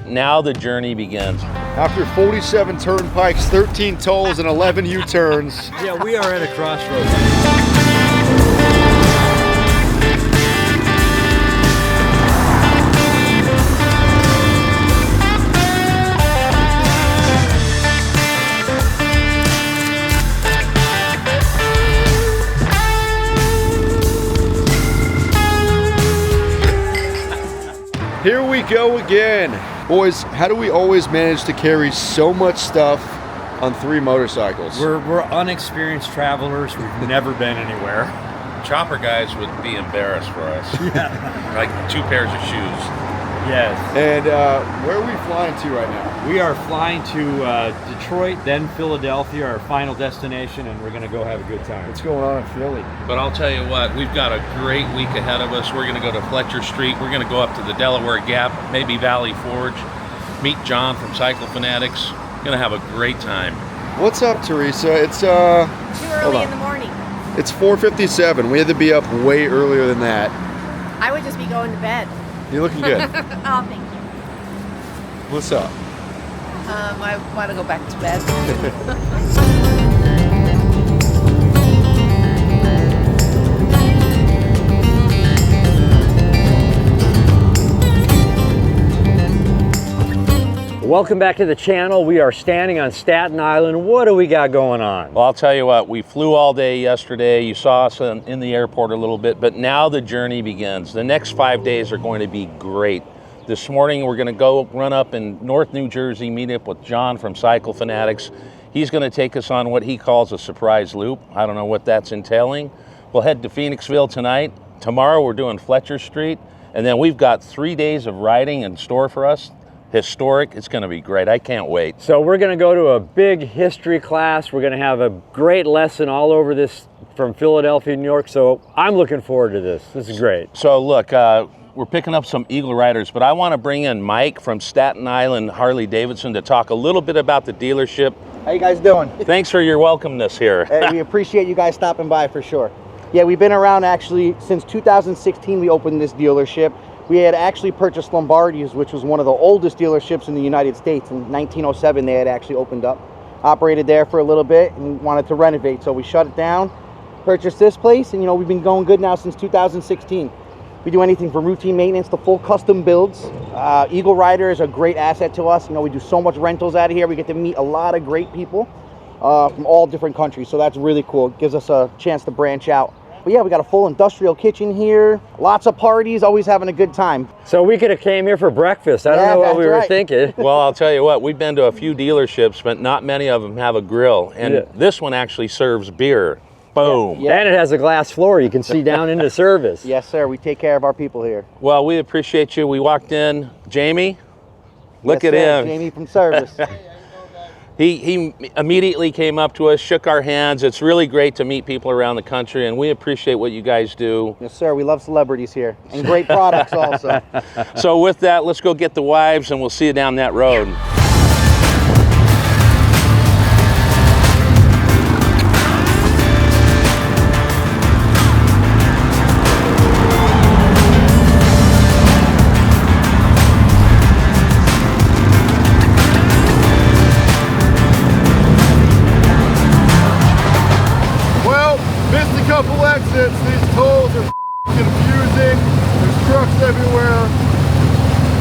now the journey begins. After 47 turnpikes, 13 tolls, and 11 U-turns. Yeah, we are at a crossroads. Here we go again. Boys, how do we always manage to carry so much stuff on 3 motorcycles? We're unexperienced travelers. We've never been anywhere. Chopper guys would be embarrassed for us. Yeah. Like 2 pairs of shoes. Yes. And where are we flying to right now? We are flying to Detroit, then Philadelphia, our final destination, and we're going to go have a good time. What's going on in Philly? But I'll tell you what, we've got a great week ahead of us. We're going to go to Fletcher Street. We're going to go up to the Delaware Gap, maybe Valley Forge, meet John from Cycle Fanatics. Going to have a great time. What's up, Teresa? It's too early in the morning. It's 4:57. We had to be up way earlier than that. I would just be going to bed. You're looking good. Oh, thank you. What's up? I want to go back to bed. Welcome back to the channel. We are standing on Staten Island. What do we got going on? Well, I'll tell you what, we flew all day yesterday. You saw us in the airport a little bit, but now the journey begins. The next 5 days are going to be great. This morning, we're going to go run up in North New Jersey, meet up with John from Cycle Fanatics. He's going to take us on what he calls a surprise loop. I don't know what that's entailing. We'll head to Phoenixville tonight. Tomorrow, we're doing Fletcher Street. And then we've got 3 days of riding in store for us. Historic. It's going to be great. I can't wait. So we're going to go to a big history class. We're going to have a great lesson all over this from Philadelphia, New York. So I'm looking forward to this. This is great. So look, we're picking up some EagleRiders, but I want to bring in Mike from Staten Island Harley Davidson to talk a little bit about the dealership. How you guys doing? Thanks for your welcomeness here. Hey, we appreciate you guys stopping by for sure. Yeah, we've been around actually since 2016. We opened this dealership. We had actually purchased Lombardi's, which was one of the oldest dealerships in the United States. In 1907, they had actually opened up. Operated there for a little bit and wanted to renovate, so we shut it down, purchased this place, and we've been going good now since 2016. We do anything from routine maintenance to full custom builds. EagleRider is a great asset to us. We do so much rentals out of here. We get to meet a lot of great people from all different countries, so that's really cool. It gives us a chance to branch out. But yeah, we got a full industrial kitchen here. Lots of parties, always having a good time. So we could have came here for breakfast. I don't know what we were thinking. Well, I'll tell you what, we've been to a few dealerships, but not many of them have a grill. And this one actually serves beer. Boom. Yeah. And it has a glass floor. You can see down into service. Yes, sir. We take care of our people here. Well, we appreciate you. We walked in. Jamie, look at him. Jamie from service. He immediately came up to us, shook our hands. It's really great to meet people around the country, and we appreciate what you guys do. Yes, sir. We love celebrities here, and great products also. So with that, let's go get the wives, and we'll see you down that road. Couple exits. These tolls are confusing. There's trucks everywhere.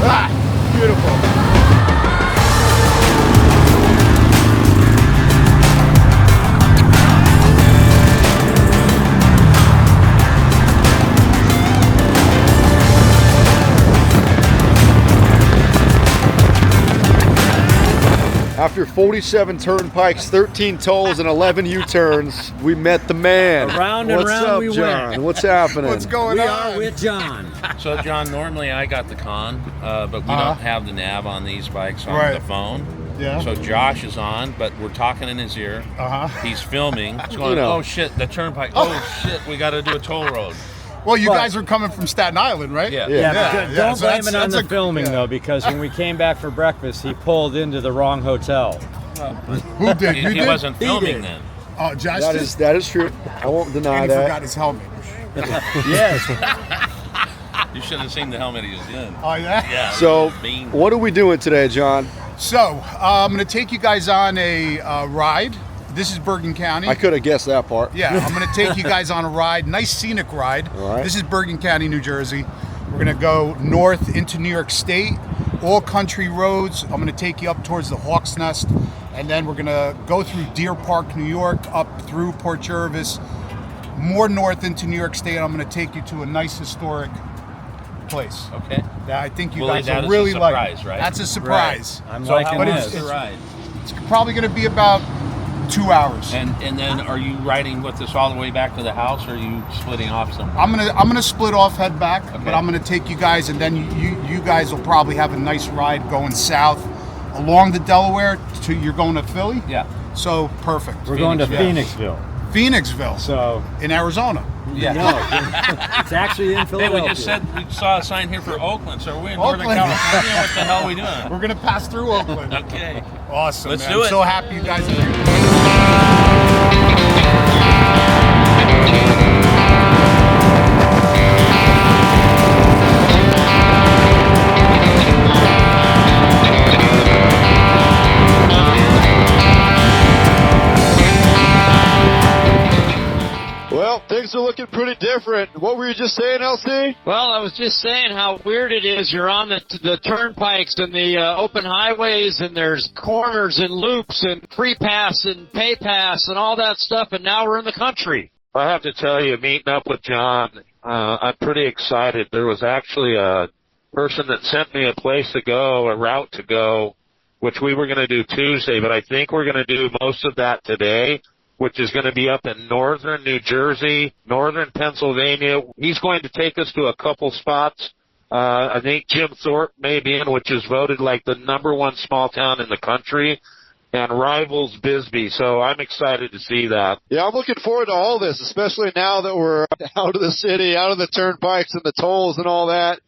Ah, beautiful. After 47 turnpikes, 13 tolls, and 11 U-turns, we met the man. Around and around we John? went. What's happening? What's going on? We are with John. So, John, normally I got the con, but we don't have the nav on these bikes on the phone. Yeah. So Josh is on, but we're talking in his ear. He's filming. He's going, oh, shit, the turnpike. Oh, shit, we got to do a toll road. Well, you guys are coming from Staten Island, right? Yeah. Don't blame it on the filming, though, because when we came back for breakfast, he pulled into the wrong hotel. Who did? He wasn't filming then. Oh, Josh that is true. I won't deny and he that. forgot his helmet. Yes. You should have seen the helmet he was in. Oh, yeah? Yeah. So, Bean. what are we doing today, John? So, I'm going to take you guys on a ride. This is Bergen County. I could have guessed that part. Yeah, I'm going to take you guys on a ride, nice scenic ride. All right. This is Bergen County, New Jersey. We're going to go north into New York State, all country roads. I'm going to take you up towards the Hawk's Nest, and then we're going to go through Deer Park, New York, up through Port Jervis, more north into New York State. I'm going to take you to a nice historic place Okay. that I think you Willie, guys that will is a really like. surprise, right? That's a surprise. I'm So liking how But long this. is the ride? It's probably going to be about 2 hours. And then are you riding with us all the way back to the house, or are you splitting off somewhere? I'm gonna split off, head back, Okay. but I'm gonna take you guys, and then you guys will probably have a nice ride going south along the Delaware. You're going to Philly. Yeah. So perfect. We're going to Phoenixville. Phoenixville. Phoenixville So, in Arizona. Yeah. no, it's actually in Hey, Philadelphia. we just said we saw a sign here for Oakland, so are we in Northern Oakland. California? What the hell are we doing? We're gonna pass through Oakland. Okay. Awesome. Let's man. do it. I'm so happy you guys are here. Well, things are looking pretty different. What were you just saying, LC? Well, I was just saying how weird it is. You're on the turnpikes and the open highways, and there's corners and loops and free pass and pay pass and all that stuff, and now we're in the country. I have to tell you, meeting up with John, I'm pretty excited. There was actually a person that sent me a place to go, a route to go, which we were going to do Tuesday, but I think we're going to do most of that today, which is going to be up in northern New Jersey, northern Pennsylvania. He's going to take us to a couple spots. I think Jim Thorpe may be in, which is voted like the #1 small town in the country, and rivals Bisbee. So I'm excited to see that. Yeah, I'm looking forward to all this, especially now that we're out of the city, out of the turnpikes and the tolls and all that.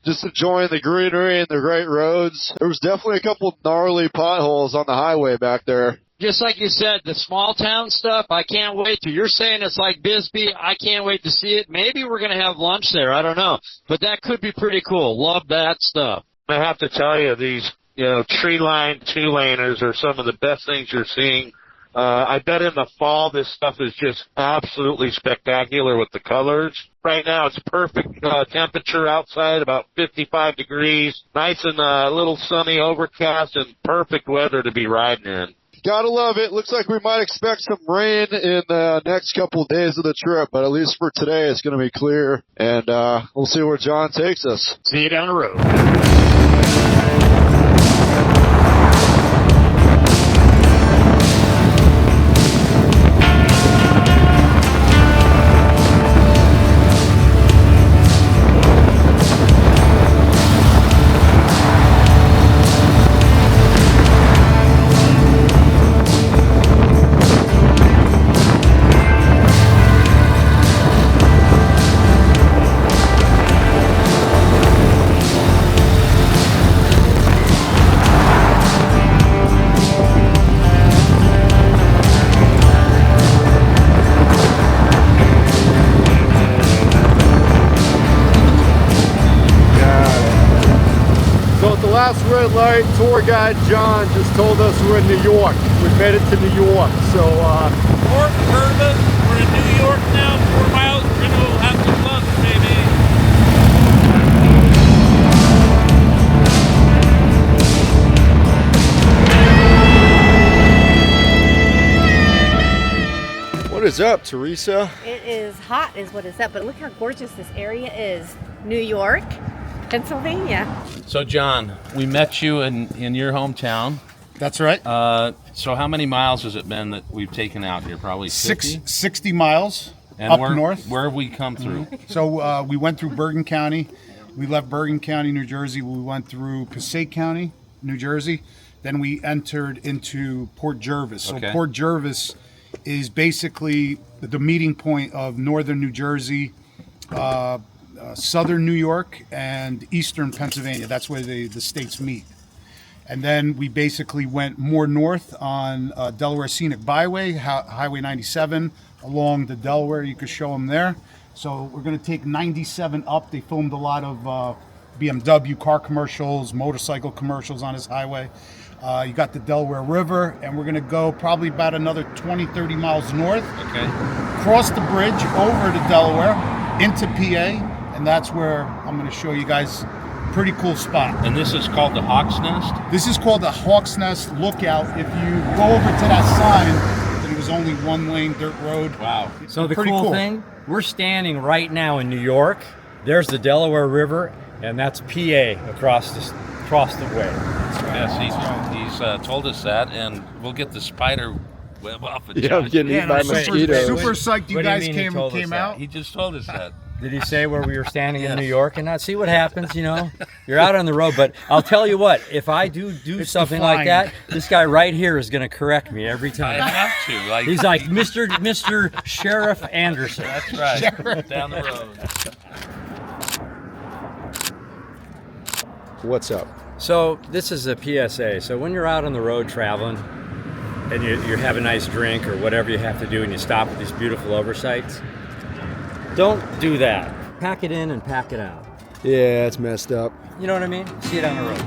Just enjoying the greenery and the great roads. There was definitely a couple gnarly potholes on the highway back there. Just like you said, the small town stuff, I can't wait to. You're saying it's like Bisbee. I can't wait to see it. Maybe we're going to have lunch there. I don't know. But that could be pretty cool. Love that stuff. I have to tell you, these, tree-lined two-laners are some of the best things you're seeing. I bet in the fall this stuff is just absolutely spectacular with the colors. Right now it's perfect temperature outside, about 55 degrees. Nice and a little sunny, overcast, and perfect weather to be riding in. Gotta love it. Looks like we might expect some rain in the next couple of days of the trip, but at least for today it's going to be clear, and we'll see where John takes us. See you down the road. So at the last red light, tour guide John just told us we're in New York. We made it to New York. So Port Jervis, we're in New York now, 4 miles. We're going to have some lunch, maybe. what is up, Teresa? It is hot, is what it's up. But look how gorgeous this area is. New York, Pennsylvania. So, John, we met you in your hometown. That's right. So how many miles has it been that we've taken out here? Probably 50? 60 miles And up where, north. Where have we come through? So we went through Bergen County. We left Bergen County, New Jersey. We went through Passaic County, New Jersey. Then we entered into Port Jervis. So Okay. Port Jervis is basically the meeting point of northern New Jersey, southern New York, and eastern Pennsylvania. That's where the states meet. And then we basically went more north on Delaware Scenic Byway, Highway 97, along the Delaware. You could show them there. So we're going to take 97 up. They filmed a lot of BMW car commercials, motorcycle commercials on this highway. You got the Delaware River, and we're going to go probably about another 20, 30 miles north. Okay. Cross the bridge over to Delaware into PA, and that's where I'm going to show you guys a pretty cool spot. And this is called the Hawk's Nest? This is called the Hawk's Nest Lookout. If you go over to that sign, then it was only one lane dirt road. Wow. So the Pretty cool thing, we're standing right now in New York. There's the Delaware River, and that's PA across the way. Yes, he's told us that, and we'll get the spider web off of Yeah, Josh. I'm getting eaten by mosquitoes. Super psyched you What do you guys mean he came told us that? out. He just told us that. Did he say where we were standing in New York and not see what happens? You know, you're out on the road. But I'll tell you what, if I do something like that, this guy right here is going to correct me every I time. have to. Like, He's like Mr. Sheriff Anderson. that's right. Down the road. What's up? So this is a PSA. So when you're out on the road traveling and you have a nice drink or whatever you have to do and you stop at these beautiful oversights, don't do that. Pack it in and pack it out. Yeah, it's messed up. You know what I mean? See it on the road.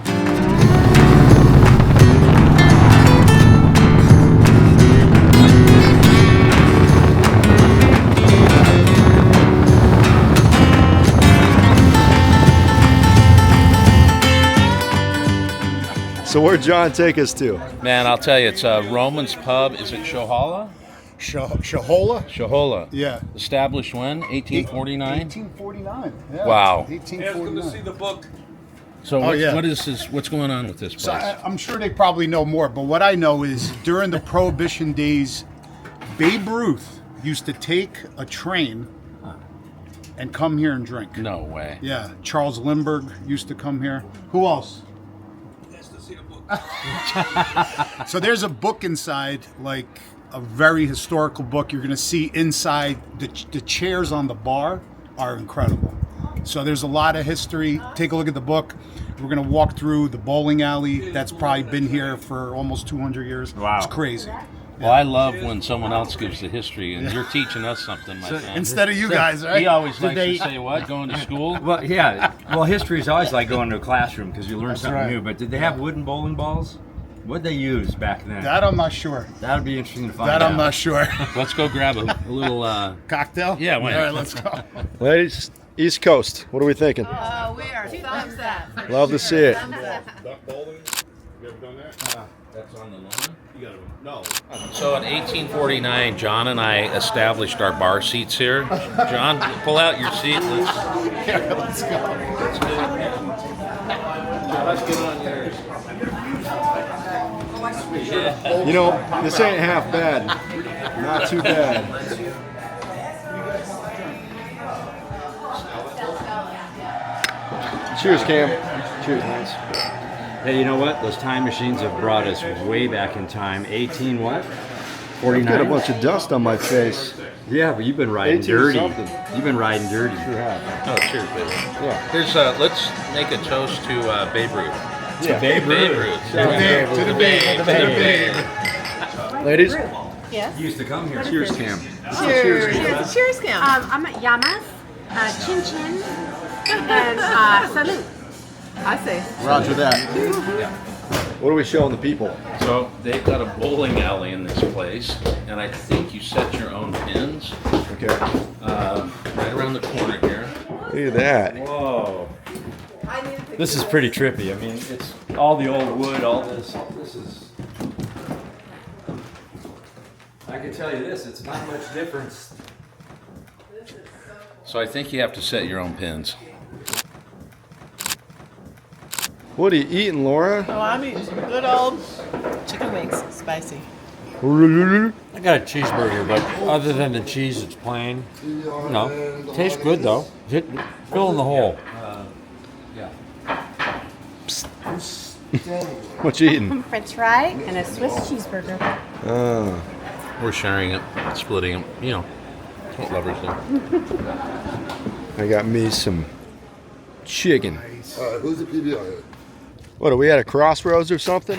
So where'd John take us to? Man, I'll tell you, it's Roman's Pub. Is it Shohala? Shahola? Shohola. Yeah. Established when? 1849? 1849. Yeah. Wow. 1849. So Oh, yeah. what is this? What's going on with this place? So I'm sure they probably know more, but what I know is during the Prohibition days, Babe Ruth used to take a train and come here and drink. No way. Yeah, Charles Lindbergh used to come here. Who else? So there's a book inside, like a very historical book. You're going to see inside the chairs on the bar are incredible. So there's a lot of history. Take a look at the book. We're going to walk through the bowling alley that's probably been here for almost 200 years. Wow. It's crazy. Well, I love when someone else gives the history, and you're teaching us something, my friend. Instead of you guys, right? He always likes to say, what, going to school? Well, yeah. Well, history is always like going to a classroom because you learn something right. new. But did they have wooden bowling balls? What'd they use back then? That I'm not sure. That would be interesting to find That out. I'm not sure. Let's go grab a little... Cocktail? Yeah, why not? All right, let's go. Ladies, East Coast, what are we thinking? We are thumbs up. Love to see it. That's on the lawn? So in 1849, John and I established our bar seats here. John, pull out your seat. Let's go. Let's get on yours. You know, this ain't half bad. Not too bad. Cheers, Cam. Cheers, Lance. Hey, you know what? Those time machines have brought us way back in time. 18 what? I've 49? got a bunch of dust on my face. Yeah, but you've been riding 18 dirty. something. You've been riding dirty. Sure have. Oh, cheers, baby. Yeah. Here's let's make a toast to Babe Ruth. Yeah. Babe Babe Ruth. Ruth. To the babe. To the babe. Ladies, Yes. Used to come here. cheers, Cam. Cheers. Cheers, Cam. I'm at Yamas, Chin Chin, and Salute. I say. Roger that. What are we showing the people? So they've got a bowling alley in this place, and I think you set your own pins Okay. right around the corner here. Look at that. Whoa. This is pretty trippy. I mean, it's all the old wood, all this. This is. I can tell you this, it's not much difference. So I think you have to set your own pins. What are you eating, Laura? Oh, I'm eating some good old chicken wings, spicy. I got a cheeseburger, but other than the cheese, it's plain. No, tastes good though. Fill in the hole. What you eating? French fry and a Swiss cheeseburger. We're sharing it, splitting it. You know, what lovers do. I got me some chicken. What, are we at a crossroads or something?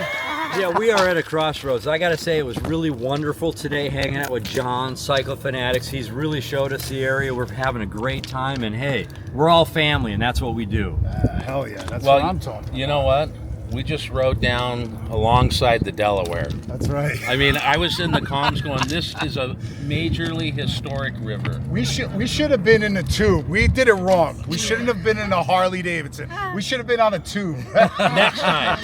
Yeah, we are at a crossroads. I got to say, it was really wonderful today hanging out with John, Cycle Fanatics. He's really showed us the area. We're having a great time, and hey, we're all family, and that's what we do. Hell yeah, that's what I'm talking about. You know what? We just rode down alongside the Delaware. That's right. I mean, I was in the comms going, this is a majorly historic river. We should have been in a tube. We did it wrong. We shouldn't have been in a Harley Davidson. We should have been on a tube. Next time.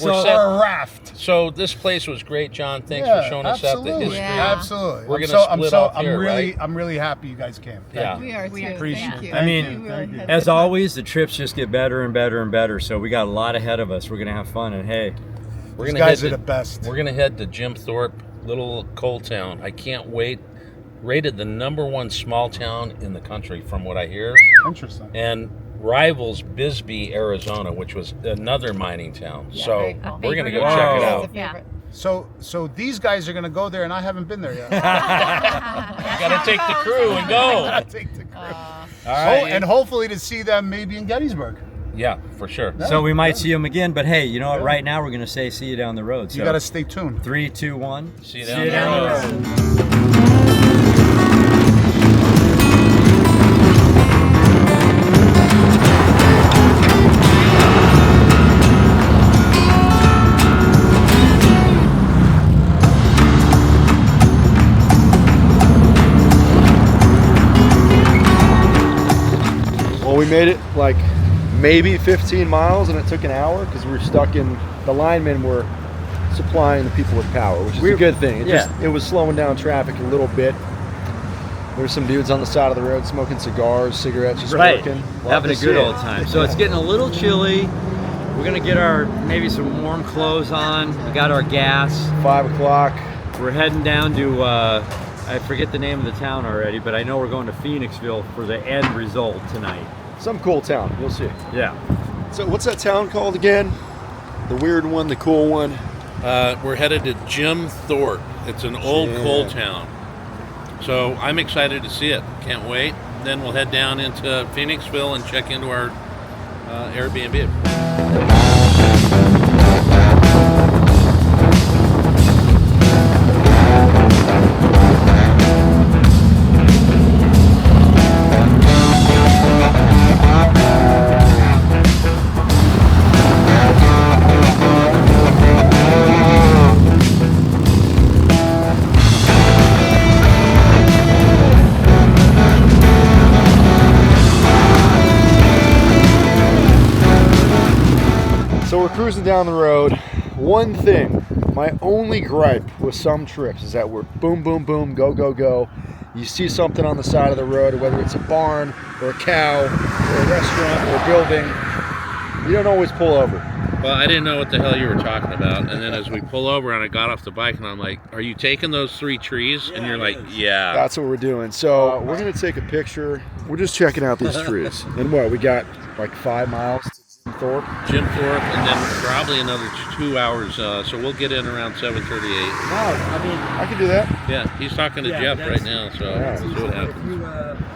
Or a raft. So this place was great, John. Thanks for showing us up the history. Absolutely. We're gonna split up here, right? I'm really happy you guys came. Yeah. We are too. Appreciate it. I mean, as always, the trips just get better and better and better. So we got a lot ahead of us. We're gonna have fun, and hey, These guys are the best. We're gonna head to Jim Thorpe, little coal town. I can't wait. Rated the #1 small town in the country, from what I hear. Interesting. And rivals Bisbee, Arizona, which was another mining town. So we're gonna go check it out. Yeah. So these guys are gonna go there, and I haven't been there yet. Gotta take the crew and go. Gotta take the crew. All right. And hopefully to see them maybe in Gettysburg. Yeah, for sure. so we might see them again. But hey, you know what? Right now we're gonna say see you down the road. So You gotta stay tuned. 3, 2, 1. See you down the road. Well, we made it like maybe 15 miles, and it took an hour because we were stuck in. The linemen were supplying the people with power, which is a good thing. It was slowing down traffic a little bit. There were some dudes on the side of the road smoking cigars, cigarettes, just working. Having a good old time. So it's getting a little chilly. We're gonna get our maybe some warm clothes on. We got our gas. 5 o'clock. We're heading down to I forget the name of the town already, but I know we're going to Phoenixville for the end result tonight. Some cool town, you'll see. Yeah. So what's that town called again? The weird one, the cool one? We're headed to Jim Thorpe. It's an old coal town. So I'm excited to see it. Can't wait. Then we'll head down into Phoenixville and check into our Airbnb. So we're cruising down the road. One thing, my only gripe with some trips is that we're boom, boom, boom, go, go, go. You see something on the side of the road, whether it's a barn or a cow or a restaurant or a building, you don't always pull over. Well, I didn't know what the hell you were talking about. And then as we pull over and I got off the bike and I'm like, are you taking those 3 trees? And you're like, yeah. That's what we're doing. So we're gonna take a picture. We're just checking out these trees. And what, we got like 5 miles to Jim Thorpe, and then probably another 2 hours. So we'll get in around 7:38. I mean, I can do that. Yeah, he's talking to Jeff right now, so we'll see what happens.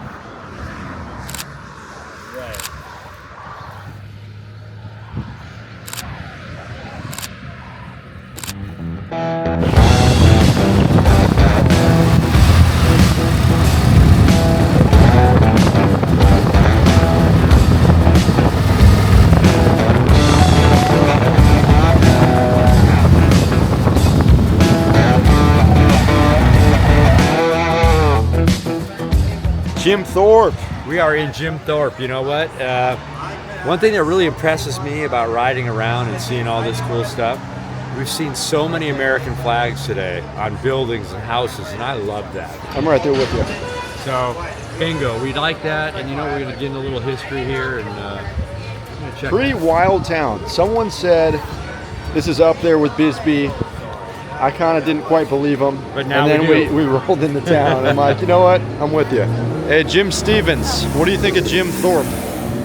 Jim Thorpe. We are in Jim Thorpe. You know what? One thing that really impresses me about riding around and seeing all this cool stuff, we've seen so many American flags today on buildings and houses, and I love that. I'm right there with you. So, bingo, we like that, and you know we're going to get into a little history here and check. Pretty wild town. Someone said this is up there with Bisbee. I kind of didn't quite believe them. But now and then we do. we rolled into town. I'm like, you know what? I'm with you. Hey, Jim Stevens, what do you think of Jim Thorpe?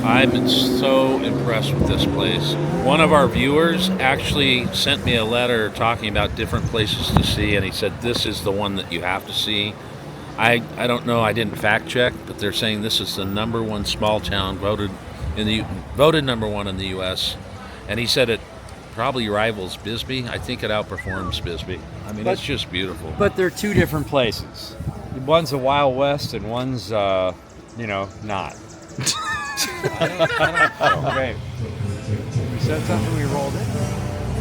I've been so impressed with this place. One of our viewers actually sent me a letter talking about different places to see, and he said this is the one that you have to see. I don't know, I didn't fact check, but they're saying this is the #1 small town voted #1 in the U.S. And he said it probably rivals Bisbee. I think it outperforms Bisbee. I mean, it's just beautiful. But they're two different places. One's a Wild West and one's, not. Great. We said something, we rolled it.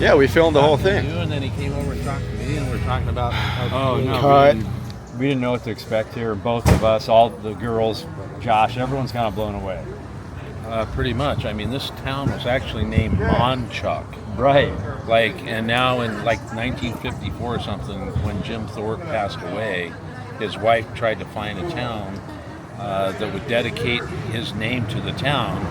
Yeah, we filmed the whole thing. You, and then he came over and talked to me, and we're talking about how cool no, Cut. we didn't know what to expect here. Both of us, all the girls, Josh, everyone's kind of blown away. pretty much. I mean, this town was actually named Monchuck. Right. And now in 1954 or something, when Jim Thorpe passed away, his wife tried to find a town that would dedicate his name to the town.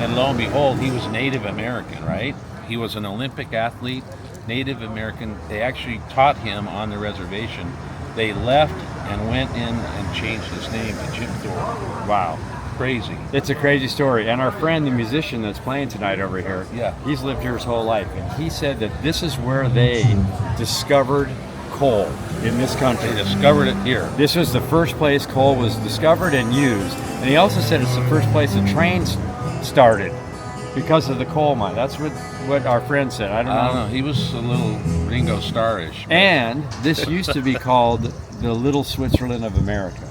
And lo and behold, he was Native American, right? He was an Olympic athlete, Native American. They actually taught him on the reservation. They left and went in and changed his name to Jim Thorpe. Wow. Crazy. It's a crazy story. And our friend, the musician that's playing tonight over here, yeah, he's lived here his whole life. And he said that this is where they discovered coal in this country. They discovered it here. This was the first place coal was discovered and used. And he also said it's the first place the trains started because of the coal mine. That's what our friend said. I don't know. He was a little Ringo Starr-ish. And this used to be called the Little Switzerland of America.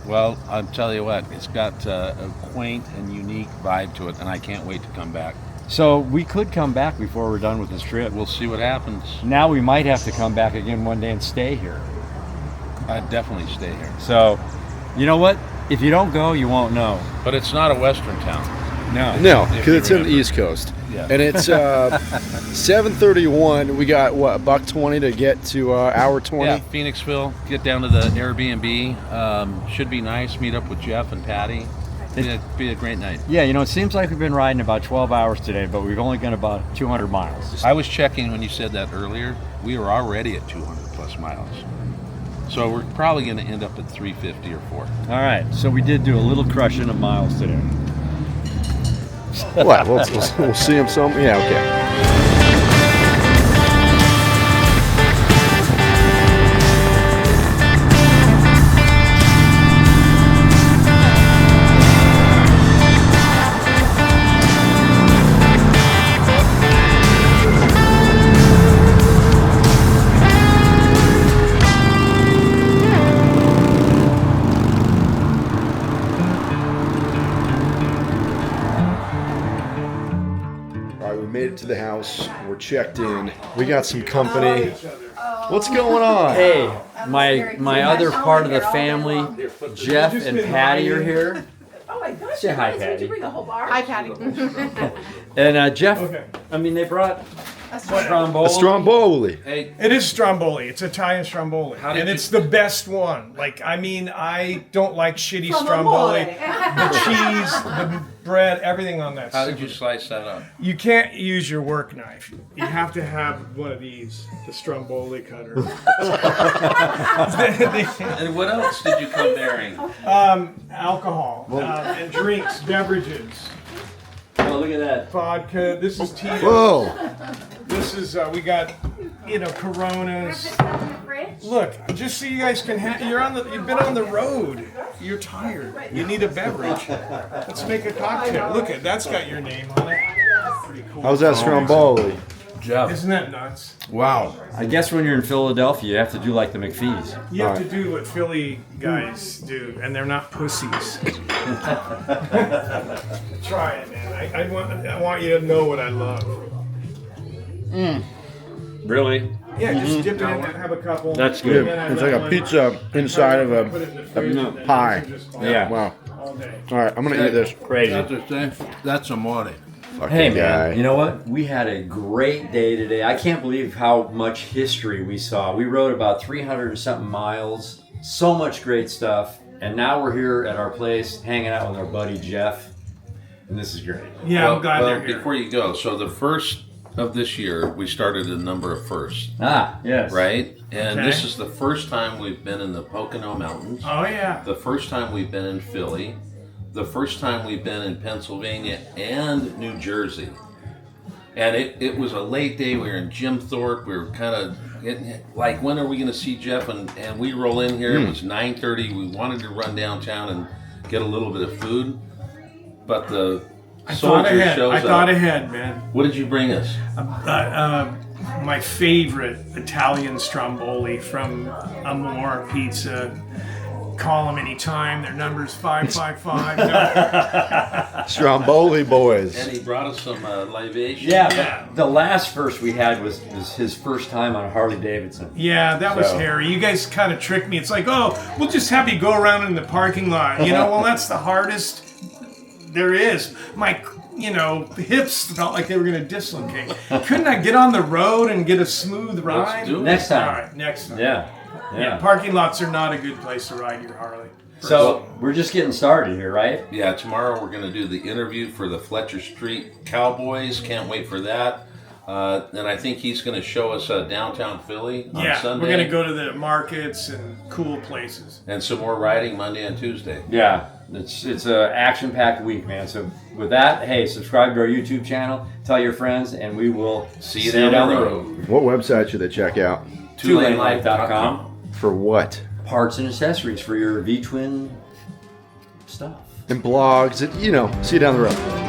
Well, I'll tell you what, it's got a quaint and unique vibe to it, and I can't wait to come back. So we could come back before we're done with this trip. We'll see what happens. Now we might have to come back again one day and stay here. I'd definitely stay here. So, you know what? If you don't go, you won't know. But it's not a western town. No, because it's in the East Coast. Yeah. And it's 7:31. We got, what, $1.20 to get to hour 20? Yeah, Phoenixville. Get down to the Airbnb. Should be nice. Meet up with Jeff and Patty. Be a great night. Yeah, it seems like we've been riding about 12 hours today, but we've only gone about 200 miles. I was checking when you said that earlier. We were already at 200 plus miles. So we're probably going to end up at 350 or 4. All right, so we did do a little crushing of miles today. What? We'll see him some. Yeah, okay. To the house, we're checked in. We got some company. What's going on? Hey, my other part of the family, Jeff and Patty are here. Oh my gosh! Say hi, Patty. Did you bring the whole bar? Hi, Patty. And Jeff, they brought a Stromboli. A Stromboli. Hey, it is Stromboli. It's Italian Stromboli, and it's the best one. I don't like shitty Stromboli. The cheese, the bread, everything on that. How did you slice that up? You can't use your work knife. You have to have one of these, the Stromboli cutter. And what else did you come bearing? Alcohol and drinks, beverages. Oh, look at that. Vodka. This is tea. Whoa. This is, we got, Coronas. Look, just so you guys can you've been on the road. You're tired. You need a beverage. Let's make a cocktail. Look that's got your name on it. Pretty cool. How's that Stromboli? Jeff. Isn't that nuts? Wow. I guess when you're in Philadelphia, you have to do like the McPhees. You have to do what Philly guys do, and they're not pussies. Try it, man. I want you to know what I love. Really? Yeah, just dip it in and have a couple. That's good. It's like a pizza inside of a pie. Yeah. Wow. All day. All right, I'm going to eat this. Crazy. That's amore. Hey, man, guy. you know what? We had a great day today. I can't believe how much history we saw. We rode about 300 and something miles. So much great stuff. And now we're here at our place hanging out with our buddy Jeff. And this is great. Yeah, I'm glad they're here. Before you go, so the first of this year, we started a number of firsts. Ah, yes. Right? And Okay. this is the first time we've been in the Pocono Mountains. Oh, yeah. The first time we've been in Philly. The first time we've been in Pennsylvania and New Jersey. And it was a late day. We were in Jim Thorpe. We were kind of getting, when are we going to see Jeff? And we roll in here. It was 9:30. We wanted to run downtown and get a little bit of food. But the I thought ahead, man. What did you bring us? My favorite Italian stromboli from Amore Pizza. Call them anytime. Their number's 555. Stromboli boys. And he brought us some libation. Yeah. The last first we had was his first time on Harley Davidson. Yeah, that was hairy. You guys kind of tricked me. It's like, oh, we'll just have you go around in the parking lot. Well, that's the hardest there is. My hips felt like they were going to dislocate. Couldn't I get on the road and get a smooth ride? Let's do it. Next time. All right, next time. Yeah. Parking lots are not a good place to ride your Harley. So we're just getting started here, right? Yeah, tomorrow we're going to do the interview for the Fletcher Street Cowboys. Can't wait for that. And I think he's going to show us downtown Philly on Sunday. We're going to go to the markets and cool places. And some more riding Monday and Tuesday. Yeah, it's an action-packed week, man. So with that, hey, subscribe to our YouTube channel, tell your friends, and we will see you down the road. What website should they check out? twolanelife.com. For what? Parts and accessories for your V-twin stuff. And blogs. See you down the road.